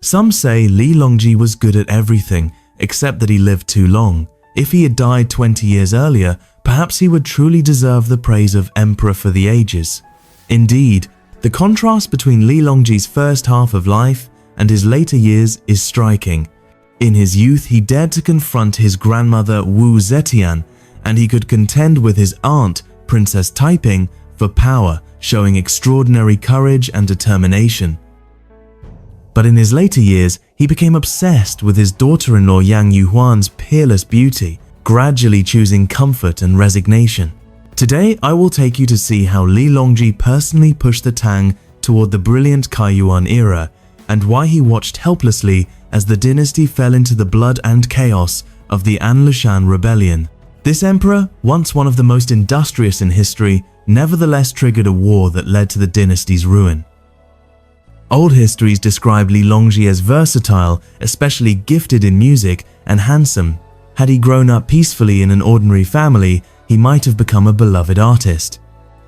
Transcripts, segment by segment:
Some say Li Longji was good at everything, except that he lived too long. If he had died 20 years earlier, perhaps he would truly deserve the praise of Emperor for the ages. Indeed, the contrast between Li Longji's first half of life and his later years is striking. In his youth, he dared to confront his grandmother Wu Zetian, and he could contend with his aunt, Princess Taiping, for power, showing extraordinary courage and determination. But in his later years, he became obsessed with his daughter-in-law Yang Yuhuan's peerless beauty, gradually choosing comfort and resignation. Today, I will take you to see how Li Longji personally pushed the Tang toward the brilliant Kaiyuan era, and why he watched helplessly as the dynasty fell into the blood and chaos of the Anlushan rebellion. This emperor, once one of the most industrious in history, nevertheless triggered a war that led to the dynasty's ruin. Old histories describe Li Longji as versatile, especially gifted in music, and handsome. Had he grown up peacefully in an ordinary family, he might have become a beloved artist.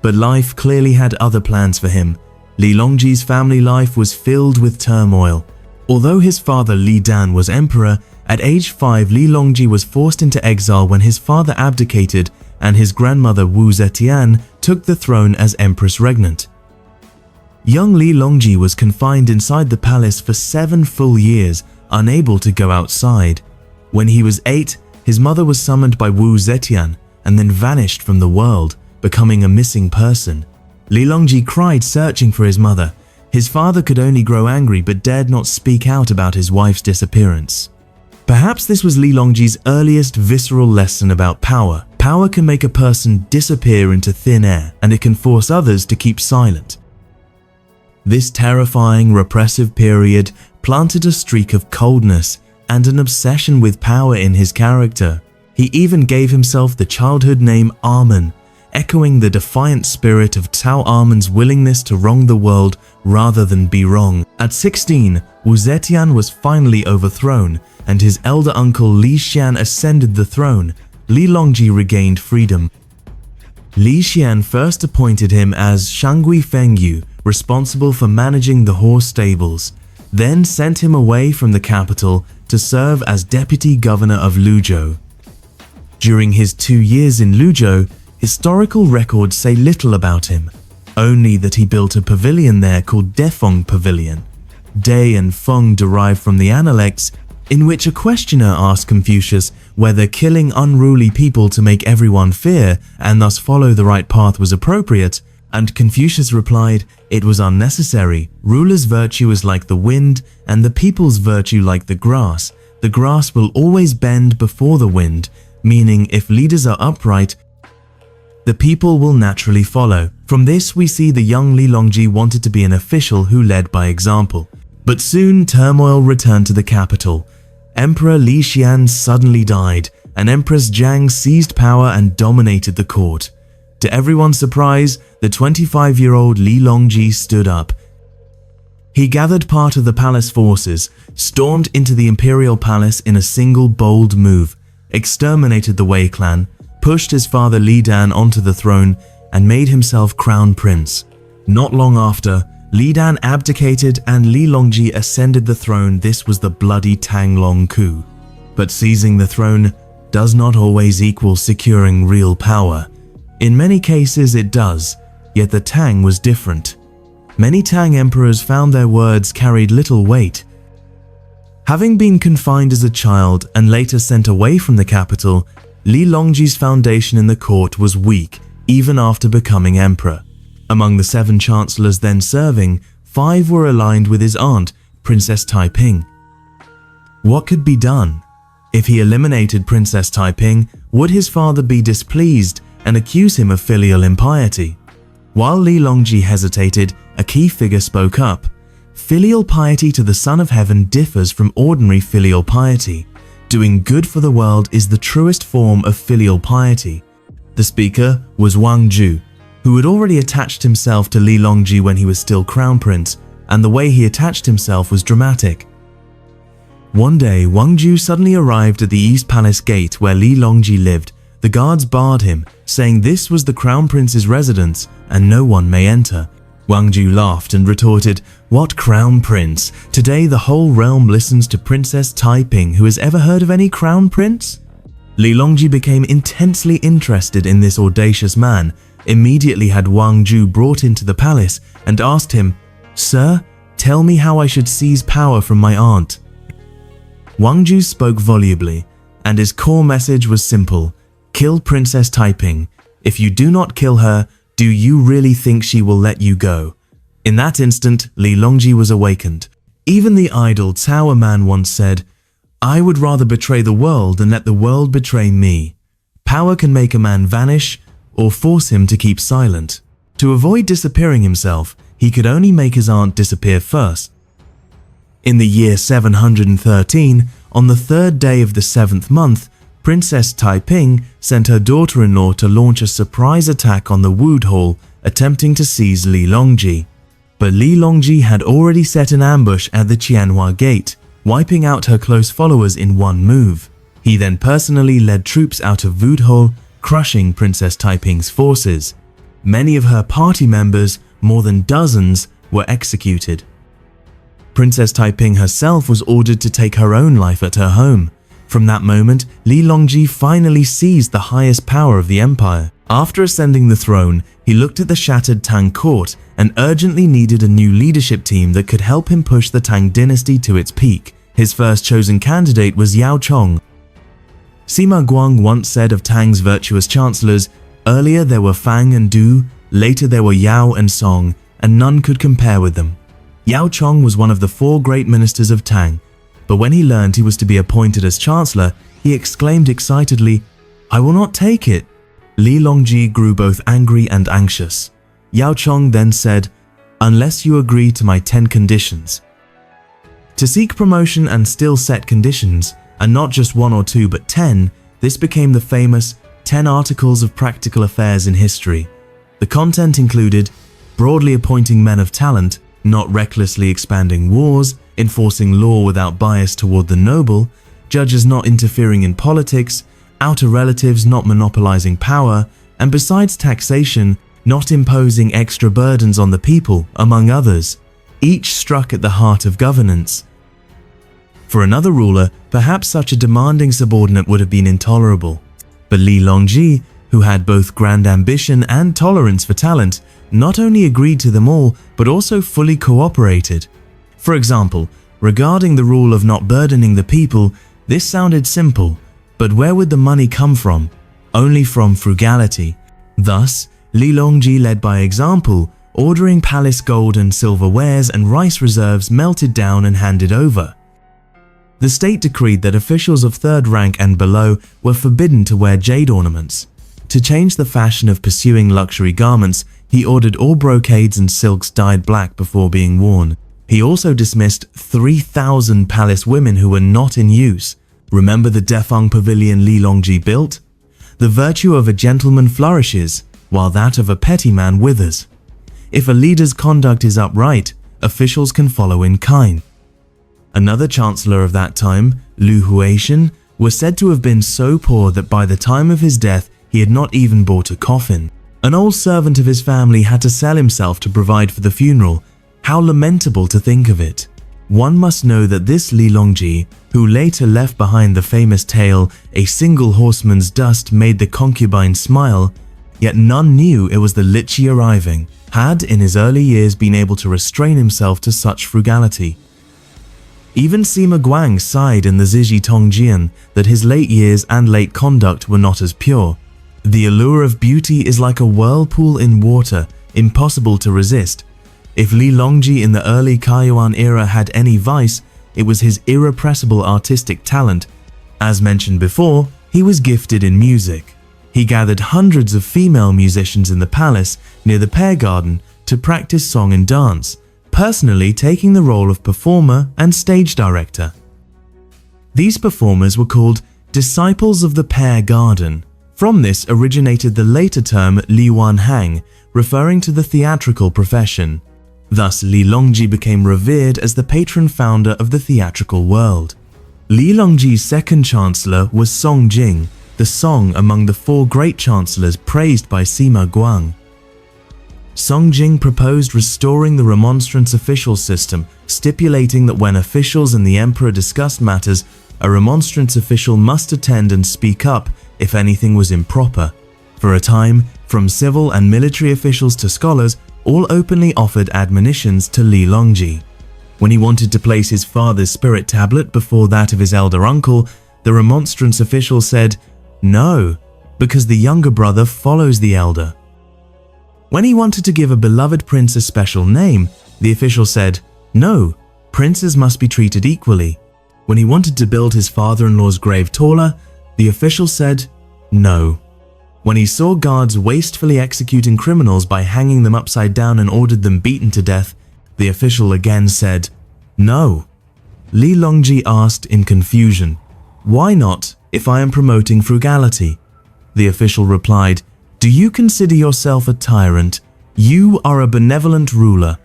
But life clearly had other plans for him. Li Longji's family life was filled with turmoil. Although his father Li Dan was emperor, at age 5 Li Longji was forced into exile when his father abdicated and his grandmother Wu Zetian took the throne as empress regnant. Young Li Longji was confined inside the palace for 7 full years, unable to go outside. When he was 8, his mother was summoned by Wu Zetian and then vanished from the world, becoming a missing person. Li Longji cried searching for his mother. His father could only grow angry but dared not speak out about his wife's disappearance. Perhaps this was Li Longji's earliest visceral lesson about power. Power can make a person disappear into thin air, and it can force others to keep silent. This terrifying, repressive period planted a streak of coldness and an obsession with power in his character. He even gave himself the childhood name Armen, echoing the defiant spirit of Cao Armen's willingness to wrong the world rather than be wrong. At 16, Wu Zetian was finally overthrown, and his elder uncle Li Xian ascended the throne. Li Longji regained freedom. Li Xian first appointed him as Shangui Fengyu, responsible for managing the horse stables, then sent him away from the capital to serve as deputy governor of Luzhou. During his 2 years in Luzhou, historical records say little about him, only that he built a pavilion there called Defeng Pavilion. De and Feng derive from the Analects, in which a questioner asked Confucius whether killing unruly people to make everyone fear and thus follow the right path was appropriate, and Confucius replied, it was unnecessary. Rulers' virtue is like the wind, and the people's virtue like the grass. The grass will always bend before the wind, meaning if leaders are upright, the people will naturally follow. From this we see the young Li Longji wanted to be an official who led by example. But soon turmoil returned to the capital. Emperor Li Xian suddenly died, and Empress Jiang seized power and dominated the court. To everyone's surprise, the 25-year-old Li Longji stood up. He gathered part of the palace forces, stormed into the imperial palace in a single bold move, exterminated the Wei clan, pushed his father Li Dan onto the throne, and made himself crown prince. Not long after, Li Dan abdicated and Li Longji ascended the throne. This was the bloody Tanglong Coup. But seizing the throne does not always equal securing real power. In many cases it does, yet the Tang was different. Many Tang emperors found their words carried little weight. Having been confined as a child and later sent away from the capital, Li Longji's foundation in the court was weak even after becoming emperor. Among the 7 chancellors then serving, 5 were aligned with his aunt, Princess Taiping. What could be done? If he eliminated Princess Taiping, would his father be displeased and accuse him of filial impiety? While Li Longji hesitated, a key figure spoke up. Filial piety to the Son of Heaven differs from ordinary filial piety. Doing good for the world is the truest form of filial piety. The speaker was Wang Ju, who had already attached himself to Li Longji when he was still crown prince, and the way he attached himself was dramatic. One day, Wang Ju suddenly arrived at the East Palace gate where Li Longji lived. The guards barred him, saying this was the crown prince's residence and no one may enter. Wang Ju laughed and retorted, What crown prince? Today the whole realm listens to Princess Taiping. Who has ever heard of any crown prince? Li Longji became intensely interested in this audacious man, immediately had Wang Ju brought into the palace and asked him, "Sir, tell me how I should seize power from my aunt." Wang Ju spoke volubly, and his core message was simple: kill Princess Taiping. If you do not kill her, do you really think she will let you go? In that instant, Li Longji was awakened. Even the idol Tower Man once said, "I would rather betray the world than let the world betray me." Power can make a man vanish or force him to keep silent. To avoid disappearing himself, he could only make his aunt disappear first. In the year 713, on the third day of the 7th month, Princess Taiping sent her daughter-in-law to launch a surprise attack on the Wood Hall, attempting to seize Li Longji. But Li Longji had already set an ambush at the Qianhua Gate, wiping out her close followers in one move. He then personally led troops out of Wood Hall, crushing Princess Taiping's forces. Many of her party members, more than dozens, were executed. Princess Taiping herself was ordered to take her own life at her home. From that moment, Li Longji finally seized the highest power of the empire. After ascending the throne, he looked at the shattered Tang court and urgently needed a new leadership team that could help him push the Tang Dynasty to its peak. His first chosen candidate was Yao Chong. Sima Guang once said of Tang's virtuous chancellors, "Earlier there were Fang and Du, later there were Yao and Song, and none could compare with them." Yao Chong was one of the 4 great ministers of Tang, but when he learned he was to be appointed as chancellor, he exclaimed excitedly, "I will not take it." Li Longji grew both angry and anxious. Yao Chong then said, "Unless you agree to my 10 conditions." To seek promotion and still set conditions, and not just 1 or 2 but 10, this became the famous 10 Articles of Practical Affairs in history. The content included broadly appointing men of talent, not recklessly expanding wars, enforcing law without bias toward the noble, judges not interfering in politics, outer relatives not monopolizing power, and besides taxation, not imposing extra burdens on the people, among others. Each struck at the heart of governance. For another ruler, perhaps such a demanding subordinate would have been intolerable. But Li Longji, who had both grand ambition and tolerance for talent, not only agreed to them all, but also fully cooperated. For example, regarding the rule of not burdening the people, this sounded simple, but where would the money come from? Only from frugality. Thus, Li Longji led by example, ordering palace gold and silver wares and rice reserves melted down and handed over. The state decreed that officials of 3rd rank and below were forbidden to wear jade ornaments. To change the fashion of pursuing luxury garments, he ordered all brocades and silks dyed black before being worn. He also dismissed 3,000 palace women who were not in use. Remember the Defeng Pavilion Li Longji built? The virtue of a gentleman flourishes, while that of a petty man withers. If a leader's conduct is upright, officials can follow in kind. Another chancellor of that time, Lu Huaishan, was said to have been so poor that by the time of his death he had not even bought a coffin. An old servant of his family had to sell himself to provide for the funeral. How lamentable to think of it. One must know that this Li Longji, who later left behind the famous tale, "A single horseman's dust made the concubine smile," yet none knew it was the Lichi arriving, had in his early years been able to restrain himself to such frugality. Even Sima Guang sighed in the Ziji Tongjian that his late years and late conduct were not as pure. The allure of beauty is like a whirlpool in water, impossible to resist. If Li Longji in the early Kaiyuan era had any vice, it was his irrepressible artistic talent. As mentioned before, he was gifted in music. He gathered hundreds of female musicians in the palace near the Pear Garden to practice song and dance, personally taking the role of performer and stage director. These performers were called disciples of the Pear Garden. From this originated the later term Li Wan Hang, referring to the theatrical profession. Thus, Li Longji became revered as the patron founder of the theatrical world. Li Longji's second chancellor was Song Jing, the song among the 4 great chancellors praised by Sima Guang. Song Jing proposed restoring the remonstrance official system, stipulating that when officials and the emperor discussed matters, a remonstrance official must attend and speak up if anything was improper. For a time, from civil and military officials to scholars, all openly offered admonitions to Li Longji. When he wanted to place his father's spirit tablet before that of his elder uncle, the remonstrance official said, "No, because the younger brother follows the elder." When he wanted to give a beloved prince a special name, the official said, "No, princes must be treated equally." When he wanted to build his father-in-law's grave taller, the official said, "No." When he saw guards wastefully executing criminals by hanging them upside down and ordered them beaten to death, the official again said, "No." Li Longji asked in confusion, "Why not, if I am promoting frugality?" The official replied, "Do you consider yourself a tyrant? You are a benevolent ruler."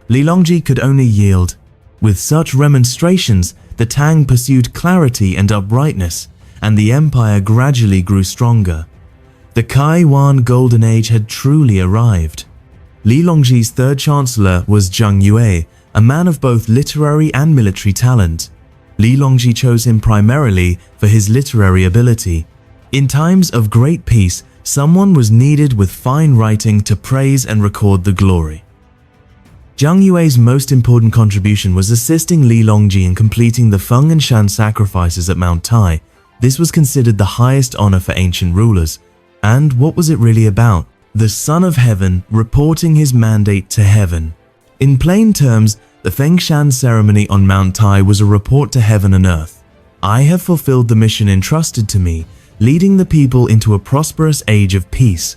Li Longji could only yield. With such remonstrations, the Tang pursued clarity and uprightness, and the empire gradually grew stronger. The Kaiyuan Golden Age had truly arrived. Li Longji's third chancellor was Zheng Yue, a man of both literary and military talent. Li Longji chose him primarily for his literary ability. In times of great peace, someone was needed with fine writing to praise and record the glory. Zheng Yue's most important contribution was assisting Li Longji in completing the Feng and Shan sacrifices at Mount Tai. This was considered the highest honor for ancient rulers. And what was it really about? The Son of Heaven reporting his mandate to heaven. In plain terms, the Feng Shan ceremony on Mount Tai was a report to heaven and earth. I have fulfilled the mission entrusted to me, leading the people into a prosperous age of peace.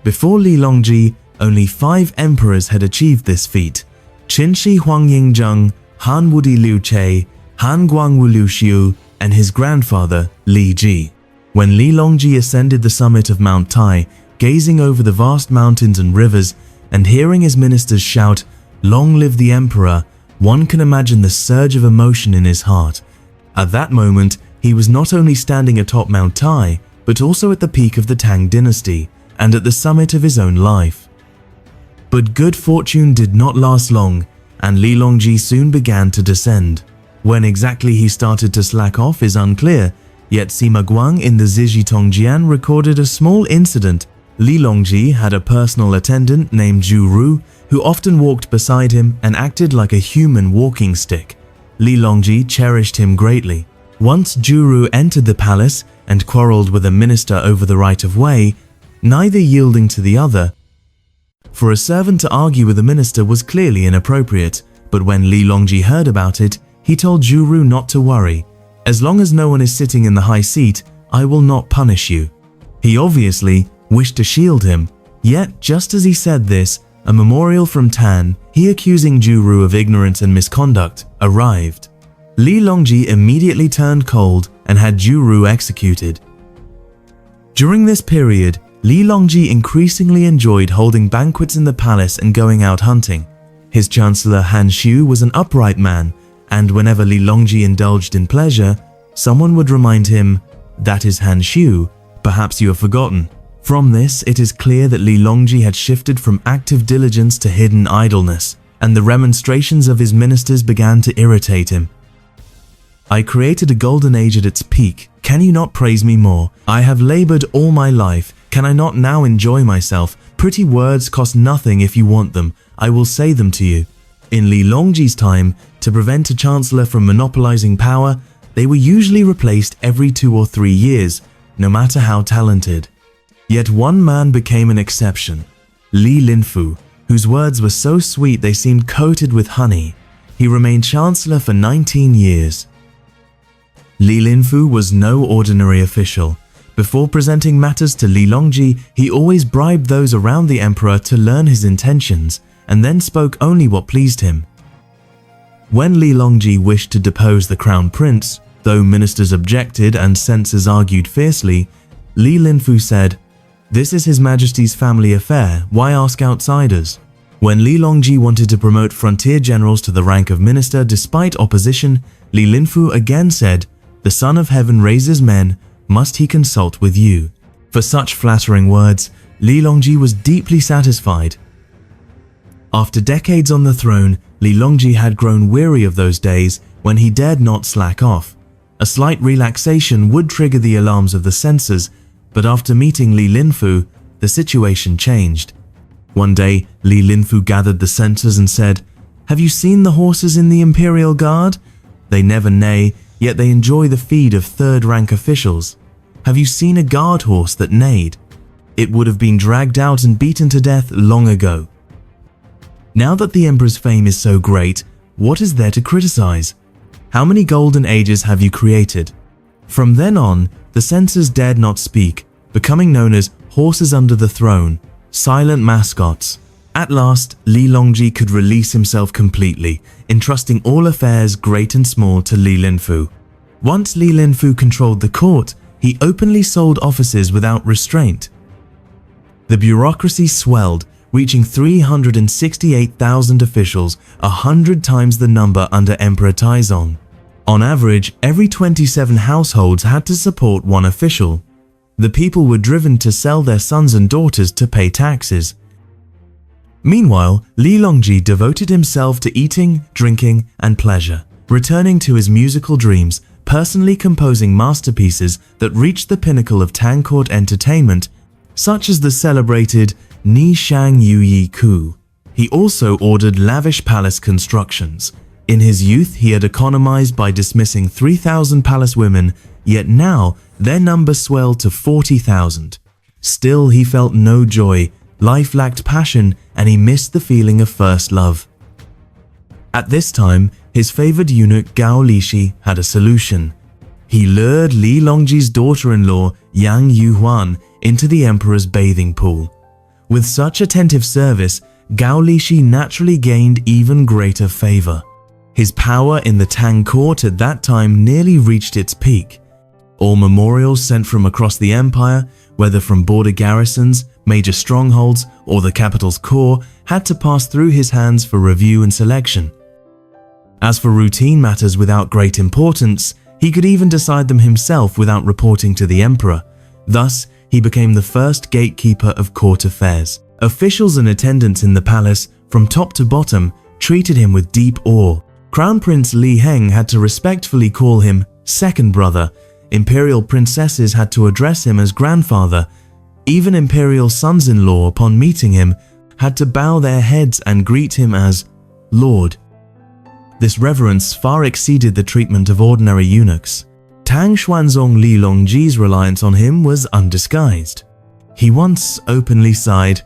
Before Li Longji, only 5 emperors had achieved this feat: Qinshi Huangyingzheng, Han Wudi Liu Che, Han Guangwu Liu Xiu, and his grandfather Li Ji. When Li Longji ascended the summit of Mount Tai, gazing over the vast mountains and rivers, and hearing his ministers shout, "Long live the emperor," one can imagine the surge of emotion in his heart. At that moment, he was not only standing atop Mount Tai, but also at the peak of the Tang Dynasty, and at the summit of his own life. But good fortune did not last long, and Li Longji soon began to descend. When exactly he started to slack off is unclear, yet Sima Guang in the Zizhi Tongjian recorded a small incident. Li Longji had a personal attendant named Zhu Ru, who often walked beside him and acted like a human walking stick. Li Longji cherished him greatly. Once Zhu Ru entered the palace and quarreled with a minister over the right of way, neither yielding to the other. For a servant to argue with a minister was clearly inappropriate, but when Li Longji heard about it, he told Zhu Ru not to worry. "As long as no one is sitting in the high seat, I will not punish you." He obviously wished to shield him, yet just as he said this, a memorial from Tan, he accusing Zhu Ru of ignorance and misconduct, arrived. Li Longji immediately turned cold and had Zhu Ru executed. During this period, Li Longji increasingly enjoyed holding banquets in the palace and going out hunting. His chancellor Han Xiu was an upright man, and whenever Li Longji indulged in pleasure, someone would remind him, "That is Han Xiu, perhaps you have forgotten." From this, it is clear that Li Longji had shifted from active diligence to hidden idleness, and the remonstrations of his ministers began to irritate him. "I created a golden age at its peak. Can you not praise me more? I have labored all my life. Can I not now enjoy myself? Pretty words cost nothing if you want them. I will say them to you." In Li Longji's time, to prevent a chancellor from monopolizing power, they were usually replaced every 2 or 3 years, no matter how talented. Yet one man became an exception: Li Linfu, whose words were so sweet they seemed coated with honey. He remained chancellor for 19 years. Li Linfu was no ordinary official. Before presenting matters to Li Longji, he always bribed those around the emperor to learn his intentions, and then spoke only what pleased him. When Li Longji wished to depose the crown prince, though ministers objected and censors argued fiercely, Li Linfu said, "This is His Majesty's family affair, why ask outsiders?" When Li Longji wanted to promote frontier generals to the rank of minister despite opposition, Li Linfu again said, "The Son of Heaven raises men, must he consult with you?" For such flattering words, Li Longji was deeply satisfied. After decades on the throne, Li Longji had grown weary of those days when he dared not slack off. A slight relaxation would trigger the alarms of the censors, but after meeting Li Linfu, the situation changed. One day, Li Linfu gathered the censors and said, "Have you seen the horses in the Imperial Guard? They never neigh, yet they enjoy the feed of third-rank officials. Have you seen a guard horse that neighed? It would have been dragged out and beaten to death long ago." Now that the emperor's fame is so great, what is there to criticize? How many golden ages have you created? From then on, the censors dared not speak, becoming known as horses under the throne, silent mascots. At last, Li Longji could release himself completely, entrusting all affairs, great and small, to Li Linfu. Once Li Linfu controlled the court, he openly sold offices without restraint. The bureaucracy swelled, reaching 368,000 officials, 100 times the number under Emperor Taizong. On average, every 27 households had to support one official. The people were driven to sell their sons and daughters to pay taxes. Meanwhile, Li Longji devoted himself to eating, drinking, and pleasure, returning to his musical dreams, personally composing masterpieces that reached the pinnacle of Tang court entertainment, such as the celebrated Ni Shang Yuyi Coup. He also ordered lavish palace constructions. In his youth, he had economized by dismissing 3,000 palace women, yet now their number swelled to 40,000. Still, he felt no joy, life lacked passion, and he missed the feeling of first love. At this time, his favored eunuch Gao Lishi had a solution. He lured Li Longji's daughter-in-law Yang Yuhuan into the emperor's bathing pool. With such attentive service, Gao Lishi naturally gained even greater favor. His power in the Tang court at that time nearly reached its peak. All memorials sent from across the empire, whether from border garrisons, major strongholds, or the capital's core, had to pass through his hands for review and selection. As for routine matters without great importance, he could even decide them himself without reporting to the emperor. Thus, he became the first gatekeeper of court affairs. Officials and attendants in the palace, from top to bottom, treated him with deep awe. Crown Prince Li Heng had to respectfully call him second brother. Imperial princesses had to address him as grandfather. Even imperial sons-in-law, upon meeting him, had to bow their heads and greet him as Lord. This reverence far exceeded the treatment of ordinary eunuchs. Tang Xuanzong Li Longji's reliance on him was undisguised. He once openly sighed,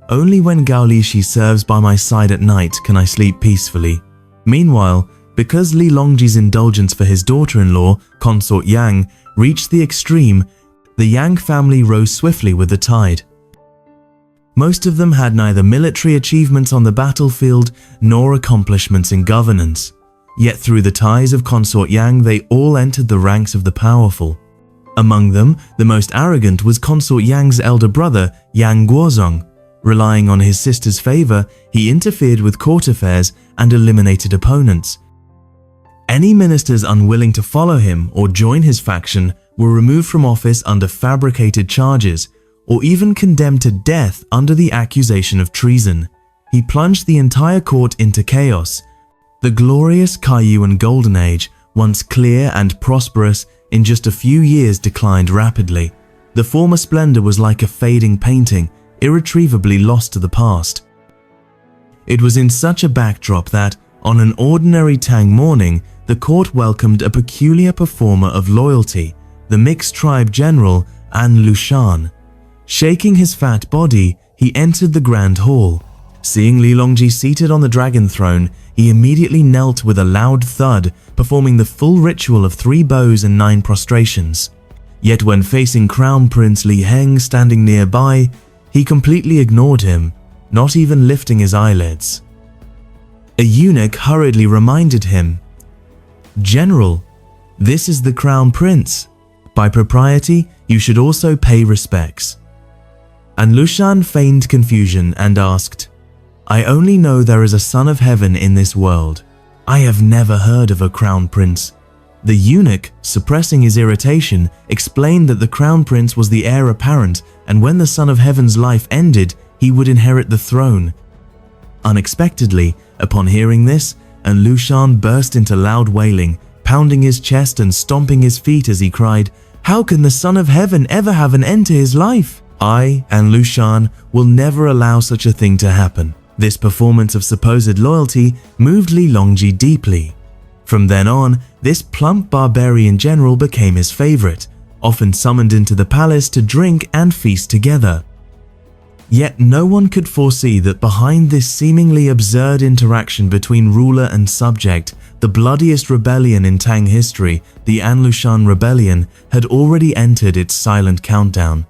"Only when Gao Lishi serves by my side at night can I sleep peacefully." Meanwhile, because Li Longji's indulgence for his daughter-in-law, consort Yang, reached the extreme, the Yang family rose swiftly with the tide. Most of them had neither military achievements on the battlefield nor accomplishments in governance. Yet through the ties of consort Yang, they all entered the ranks of the powerful. Among them, the most arrogant was consort Yang's elder brother, Yang Guozong. Relying on his sister's favor, he interfered with court affairs and eliminated opponents. Any ministers unwilling to follow him or join his faction were removed from office under fabricated charges, or even condemned to death under the accusation of treason. He plunged the entire court into chaos. The glorious Kaiyuan Golden Age, once clear and prosperous, in just a few years declined rapidly. The former splendor was like a fading painting, irretrievably lost to the past. It was in such a backdrop that, on an ordinary Tang morning, the court welcomed a peculiar performer of loyalty, the mixed tribe general An Lushan. Shaking his fat body, he entered the grand hall. Seeing Li Longji seated on the dragon throne, he immediately knelt with a loud thud, performing the full ritual of 3 bows and 9 prostrations. Yet when facing Crown Prince Li Heng standing nearby, he completely ignored him, not even lifting his eyelids. A eunuch hurriedly reminded him, "General, this is the Crown Prince. By propriety, you should also pay respects." And Lushan feigned confusion and asked, "I only know there is a son of heaven in this world. I have never heard of a crown prince. The eunuch, suppressing his irritation, explained that the crown prince was the heir apparent, and when the Son of Heaven's life ended, he would inherit the throne. Unexpectedly, upon hearing this, Lushan burst into loud wailing, pounding his chest and stomping his feet as he cried, "How can the Son of Heaven ever have an end to his life? I, Lushan, will never allow such a thing to happen." This performance of supposed loyalty moved Li Longji deeply. From then on, this plump barbarian general became his favorite, often summoned into the palace to drink and feast together. Yet no one could foresee that behind this seemingly absurd interaction between ruler and subject, the bloodiest rebellion in Tang history, the Lushan Rebellion, had already entered its silent countdown.